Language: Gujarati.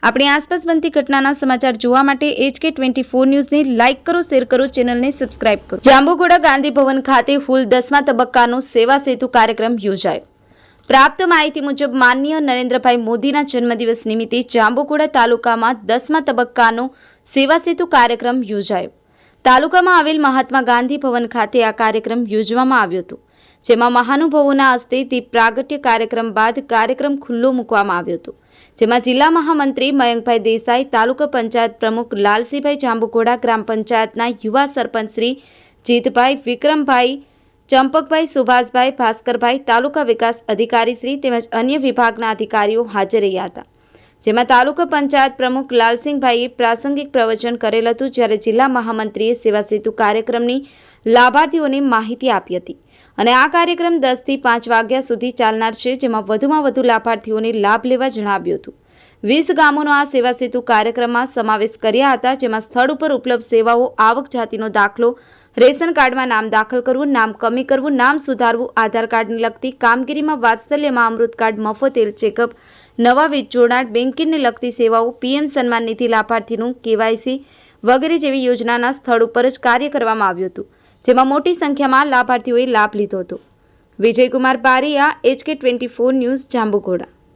આપણી આસપાસ બનતી ઘટનાના સમાચાર જોવા માટે HK24 ન્યૂઝને લાઇક કરો, શેર કરો, ચેનલને સબસ્ક્રાઇબ કરો। જાંબુઘોડા ગાંધી ભવન ખાતે ફૂલ 10મા તબક્કાનો સેવા સેતુ કાર્યક્રમ યોજાયો। પ્રાપ્ત માહિતી મુજબ માનનીય નરેન્દ્રભાઈ મોદીના જન્મદિવસ નિમિત્તે જાંબુઘોડા તાલુકામાં 10મા તબક્કાનો સેવા સેતુ કાર્યક્રમ યોજાયો। તાલુકામાં આવેલ મહાત્મા ગાંધી ભવન ખાતે આ કાર્યક્રમ યોજવામાં આવ્યો હતો, જેમાં મહાનુભાવોના હસ્તે દીપ પ્રાગટ્ય કાર્યક્રમ બાદ કાર્યક્રમ ખુલ્લો મૂકવામાં આવ્યો હતો, જેમાં જિલ્લા મહામંત્રી મયંકભાઈ દેસાઈ, તાલુકા પંચાયત પ્રમુખ લાલસીભાઈ જાંબુઘોડા, ગ્રામ પંચાયતના યુવા સરપંચ શ્રી જીતભાઈ, વિક્રમભાઈ, ચંપકભાઈ, સુભાષભાઈ, ભાસ્કરભાઈ, તાલુકા વિકાસ અધિકારી શ્રી તેમજ અન્ય વિભાગના અધિકારીઓ હાજર રહ્યા હતા, જેમાં તાલુકા પંચાયત પ્રમુખ લાલસિંહભાઈએ પ્રાસંગિક પ્રવચન કરેલ હતું, જ્યારે જિલ્લા મહામંત્રીએ સેવા સેતુ કાર્યક્રમની લાભાર્થીઓને માહિતી આપી હતી અને આ કાર્યક્રમ 10 થી 5 વાગ્યા સુધી ચાલનાર છે, જેમાં વધુમાં વધુ લાભાર્થીઓને લાભ લેવા જણાવ્યું હતું। 20 ગામોનો આ સેવા સેતુ કાર્યક્રમમાં સમાવેશ કર્યા હતા, જેમાં સ્થળ ઉપર ઉપલબ્ધ સેવાઓ, આવક જાતિનો દાખલો, રેશન કાર્ડમાં નામ દાખલ કરવું, નામ કમી કરવું, નામ સુધારવું, આધાર કાર્ડને લગતી કામગીરીમાં વાત્સલ્યમાં અમૃત કાર્ડ, મફત હેલ્થ ચેકઅપ, નવા વીજ જોડાણ, બેન્કિંગને લગતી સેવાઓ, PM સન્માન નિધિ લાભાર્થીનું KYC વગેરે જેવી યોજનાના સ્થળ ઉપર જ કાર્ય કરવામાં આવ્યું હતું, જેમાં મોટી સંખ્યામાં લાભાર્થીઓએ લાભ લીધો હતો। Vijaykumar Bariya, HK24 news, Jambughoda.